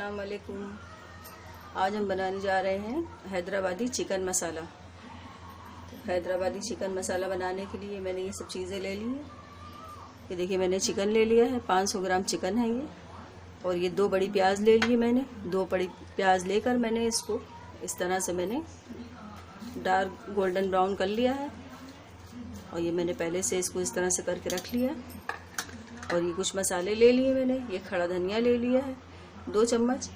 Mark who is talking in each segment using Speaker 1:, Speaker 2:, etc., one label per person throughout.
Speaker 1: अस्सलाम वालेकुम। आज हम बनाने जा रहे हैं हैदराबादी चिकन मसाला। हैदराबादी चिकन मसाला बनाने के लिए मैंने ये सब चीज़ें ले ली हैं। ये देखिए मैंने चिकन ले लिया है, 500 ग्राम चिकन है ये। और ये 2 बड़ी प्याज ले लिए मैंने। 2 बड़ी प्याज लेकर मैंने इसको इस तरह से मैंने डार्क गोल्डन ब्राउन कर लिया है। और ये मैंने पहले से इसको इस तरह से करके रख लिया है। और ये कुछ मसाले ले लिए मैंने। ये खड़ा धनिया ले लिया है 2 चम्मच।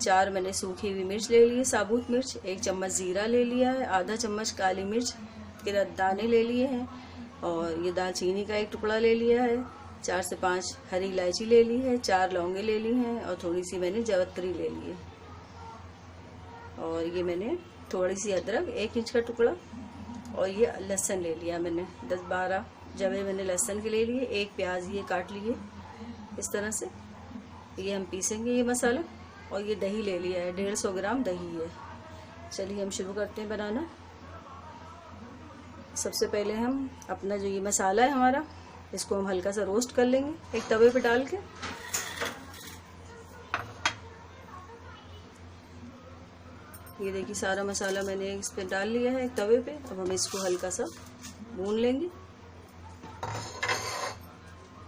Speaker 1: 4 मैंने सूखी हुई मिर्च ले ली है, साबुत मिर्च। 1 चम्मच ज़ीरा ले लिया है। आधा चम्मच काली मिर्च के दाने ले लिए हैं। और ये दालचीनी का 1 टुकड़ा ले लिया है। 4 से 5 हरी इलायची ले ली है। 4 लौंगे ले ली हैं। और थोड़ी सी मैंने जावित्री ले ली है। और ये मैंने थोड़ी सी अदरक 1 इंच का टुकड़ा। और ये लहसुन ले लिया मैंने 10-12 जवे मैंने लहसुन के ले लिए। 1 प्याज ये काट लिए इस तरह से। ये हम पीसेंगे ये मसाला। और ये दही ले लिया है, 150 ग्राम दही है। चलिए हम शुरू करते हैं बनाना। सबसे पहले हम अपना जो ये मसाला है हमारा, इसको हम हल्का सा रोस्ट कर लेंगे एक तवे पे डाल के। ये देखिए सारा मसाला मैंने इस पे डाल लिया है एक तवे पे। अब हम इसको हल्का सा भून लेंगे।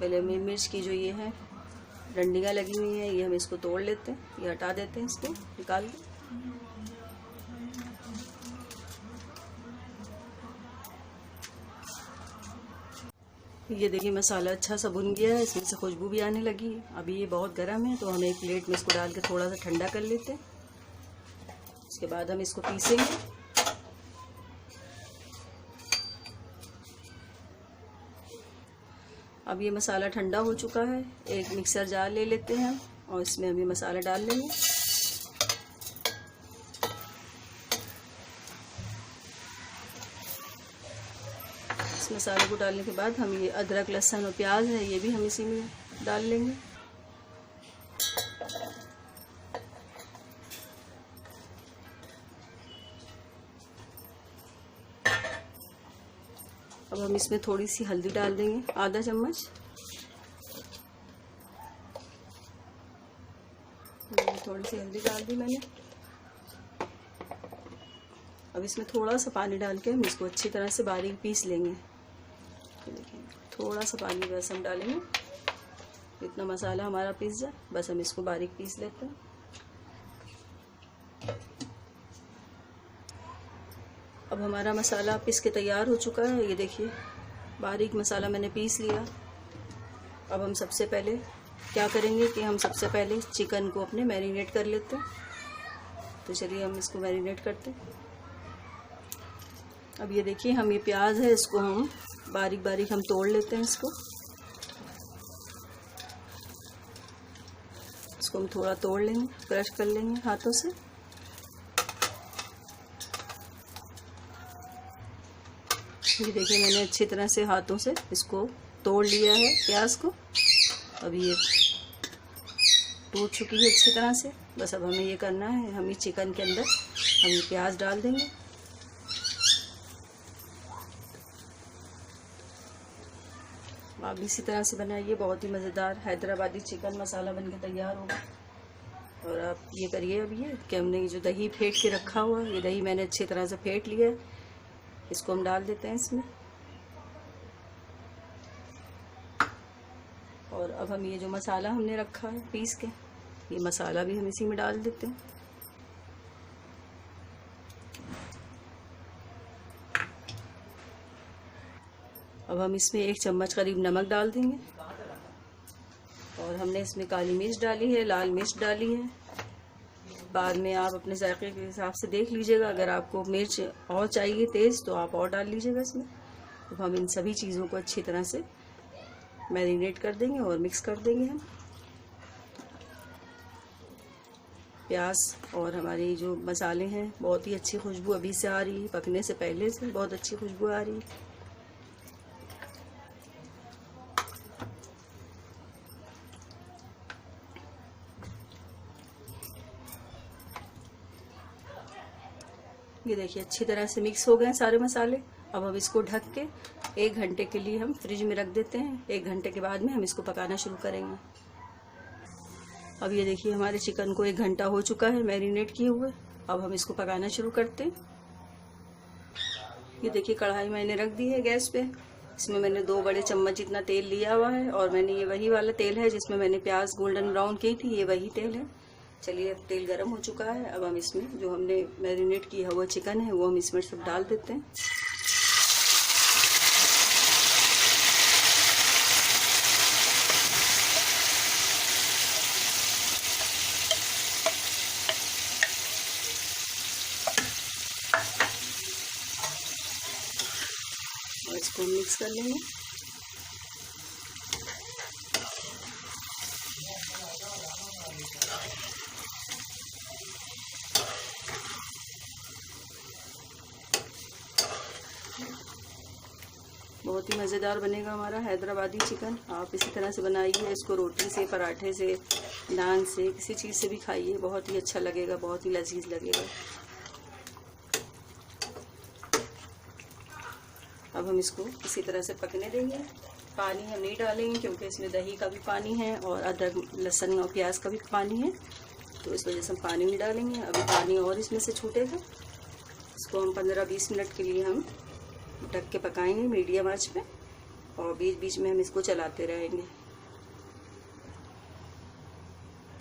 Speaker 1: पहले हमें मिर्च की जो ये है डंडियाँ लगी हुई हैं, ये हम इसको तोड़ लेते हैं। ये हटा देते हैं, इसको निकाल के। ये देखिए मसाला अच्छा सा भुन गया है, इसमें से खुशबू भी आने लगी है। अभी ये बहुत गर्म है तो हम एक प्लेट में इसको डाल के थोड़ा सा ठंडा कर लेते हैं। उसके बाद हम इसको पीसेंगे। अब ये मसाला ठंडा हो चुका है। एक मिक्सर जार ले लेते हैं और इसमें हम ये मसाला डाल लेंगे। इस मसाले को डालने के बाद हम ये अदरक लहसुन और प्याज है ये भी हम इसी में डाल लेंगे। अब हम इसमें थोड़ी सी हल्दी डाल देंगे, आधा चम्मच। थोड़ी सी हल्दी डाल दी मैंने। अब इसमें थोड़ा सा पानी डाल के हम इसको अच्छी तरह से बारीक पीस लेंगे। देखिए थोड़ा सा पानी बस हम डालेंगे, इतना मसाला हमारा पीस जाए। बस हम इसको बारीक पीस लेते हैं। अब हमारा मसाला पीस के तैयार हो चुका है। ये देखिए बारीक मसाला मैंने पीस लिया। अब हम सबसे पहले क्या करेंगे कि हम सबसे पहले चिकन को अपने मैरिनेट कर लेते हैं। तो चलिए हम इसको मैरिनेट करते हैं। अब ये देखिए हम ये प्याज है इसको हम बारीक बारीक हम तोड़ लेते हैं। इसको हम थोड़ा तोड़ लेंगे, क्रश कर लेंगे हाथों से। ये देखिए मैंने अच्छी तरह से हाथों से इसको तोड़ लिया है प्याज को। अब ये टूट चुकी है अच्छी तरह से। बस अब हमें ये करना है, हम ये चिकन के अंदर हम ये प्याज डाल देंगे। आप इसी तरह से बनाइए, बहुत ही मज़ेदार हैदराबादी चिकन मसाला बनके तैयार होगा। और आप ये करिए अब ये कि हमने ये जो दही फेंट के रखा हुआ है, ये दही मैंने अच्छी तरह से फेंट लिया है। इसको हम डाल देते हैं इसमें। और अब हम ये जो मसाला हमने रखा है पीस के, ये मसाला भी हम इसी में डाल देते हैं। अब हम इसमें 1 चम्मच करीब नमक डाल देंगे। और हमने इसमें काली मिर्च डाली है, लाल मिर्च डाली है। बाद में आप अपने जायके के हिसाब से देख लीजिएगा, अगर आपको मिर्च और चाहिए तेज़ तो आप और डाल लीजिएगा इसमें। तो हम इन सभी चीज़ों को अच्छी तरह से मैरिनेट कर देंगे और मिक्स कर देंगे हम। प्याज और हमारी जो मसाले हैं बहुत ही अच्छी खुशबू अभी से आ रही है, पकने से पहले से बहुत अच्छी खुशबू आ रही है। ये देखिए अच्छी तरह से मिक्स हो गए सारे मसाले। अब हम इसको ढक के 1 घंटे के लिए हम फ्रिज में रख देते हैं। 1 घंटे के बाद में हम इसको पकाना शुरू करेंगे। अब ये देखिए हमारे चिकन को 1 घंटा हो चुका है मैरिनेट किए हुए। अब हम इसको पकाना शुरू करते हैं। ये देखिए कढ़ाई मैंने रख दी है गैस पे। इसमें मैंने 2 बड़े चम्मच जितना तेल लिया हुआ है और मैंने ये वही वाला तेल है जिसमें मैंने प्याज गोल्डन ब्राउन की थी, ये वही तेल है। चलिए अब तेल गर्म हो चुका है। अब हम इसमें जो हमने मैरिनेट किया हुआ चिकन है वो हम इसमें सब डाल देते हैं। और इसको मिक्स कर लेंगे। बहुत ही मज़ेदार बनेगा हमारा हैदराबादी चिकन। आप इसी तरह से बनाइए, इसको रोटी से, पराठे से, नान से, किसी चीज़ से भी खाइए, बहुत ही अच्छा लगेगा, बहुत ही लजीज लगेगा। अब हम इसको इसी तरह से पकने देंगे। पानी हम नहीं डालेंगे क्योंकि इसमें दही का भी पानी है और अदरक लहसुन और प्याज का भी पानी है, तो इस वजह से हम पानी नहीं डालेंगे। अभी पानी और इसमें से छूटेगा। इसको हम 15-20 मिनट के लिए हम ढक के पकाएंगे मीडियम आंच पे, और बीच बीच में हम इसको चलाते रहेंगे।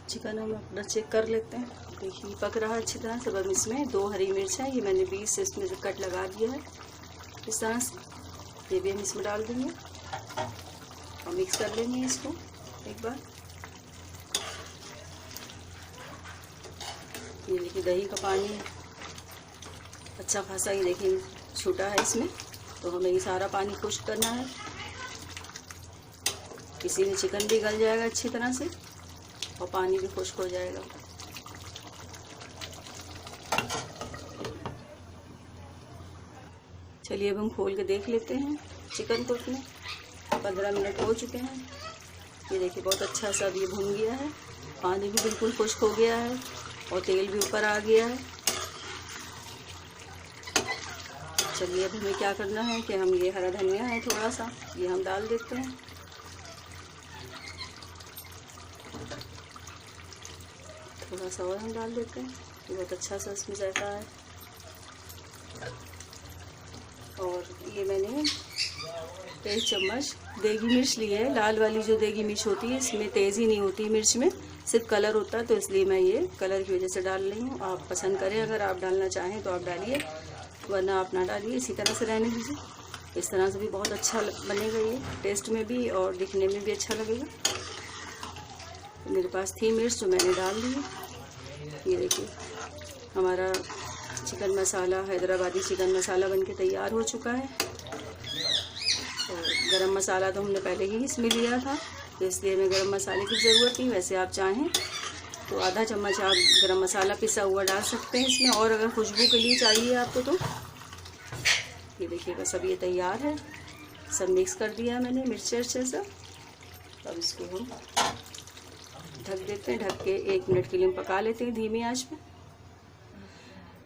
Speaker 1: चिकन हम अपना चेक कर लेते हैं। देखिए पक रहा है अच्छी तरह से। अब इसमें 2 हरी मिर्च है, ये मैंने 20 से इसमें कट लगा दिया है इस तरह से। ये भी हम इसमें डाल देंगे और मिक्स कर लेंगे इसको एक बार। ये देखिए दही का पानी अच्छा खासा ये देखिए छूटा है इसमें, तो हमें ये सारा पानी खुश्क करना है। इसी में चिकन भी गल जाएगा अच्छी तरह से और पानी भी खुश्क हो जाएगा। चलिए अब हम खोल के देख लेते हैं चिकन को। इसमें 15 मिनट हो चुके हैं। ये देखिए बहुत अच्छा सा अब ये भुन गया है, पानी भी बिल्कुल खुश्क हो गया है और तेल भी ऊपर आ गया है। चलिए अब हमें क्या करना है कि हम ये हरा धनिया है थोड़ा सा, ये हम डाल देते हैं। थोड़ा सा और हम डाल देते हैं, ये बहुत अच्छा सा इसमें जाता है। और ये मैंने 1 चम्मच देगी मिर्च ली है, लाल वाली जो देगी मिर्च होती है, इसमें तेज़ी नहीं होती मिर्च में, सिर्फ कलर होता है, तो इसलिए मैं ये कलर की वजह से डाल रही हूँ। आप पसंद करें, अगर आप डालना चाहें तो आप डालिए, वरना आप ना डालिए, इसी तरह से रहने दीजिए। इस तरह से भी बहुत अच्छा बनेगा ये, टेस्ट में भी और दिखने में भी अच्छा लगेगा। तो मेरे पास थी मिर्च तो मैंने डाल दी। ये देखिए हमारा चिकन मसाला, हैदराबादी चिकन मसाला बनके तैयार हो चुका है। और गरम मसाला तो हमने पहले ही इसमें लिया था, तो इसलिए हमें गरम मसाले की ज़रूरत नहीं। वैसे आप चाहें तो आधा चम्मच आप गरम मसाला पिसा हुआ डाल सकते हैं इसमें, और अगर खुशबू के लिए चाहिए आपको तो। ये देखिए बस अब ये तैयार है, सब मिक्स कर दिया है मैंने मिर्च अच्छे से। अब इसको हम ढक देते हैं, ढक के 1 मिनट के लिए हम पका लेते हैं धीमी आंच पे।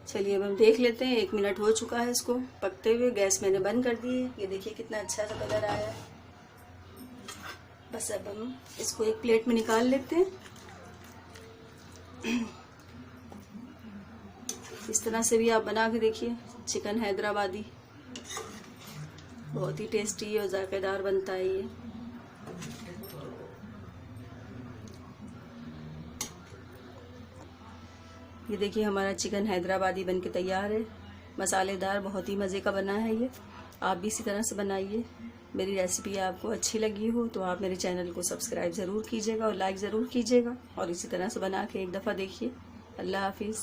Speaker 1: चलिए अब हम देख लेते हैं, 1 मिनट हो चुका है इसको पकते हुए। गैस मैंने बंद कर दी है। ये देखिए कितना अच्छा सा कलर आया है। बस अब हम इसको एक प्लेट में निकाल लेते हैं। इस तरह से भी आप बना के देखिए चिकन हैदराबादी, बहुत ही टेस्टी और जायकेदार बनता है ये। ये देखिए हमारा चिकन हैदराबादी बनके तैयार है, मसालेदार, बहुत ही मज़े का बना है ये। आप भी इसी तरह से बनाइए। मेरी रेसिपी आपको अच्छी लगी हो तो आप मेरे चैनल को सब्सक्राइब ज़रूर कीजिएगा और लाइक ज़रूर कीजिएगा, और इसी तरह से बना के एक दफ़ा देखिए। अल्लाह हाफिज़।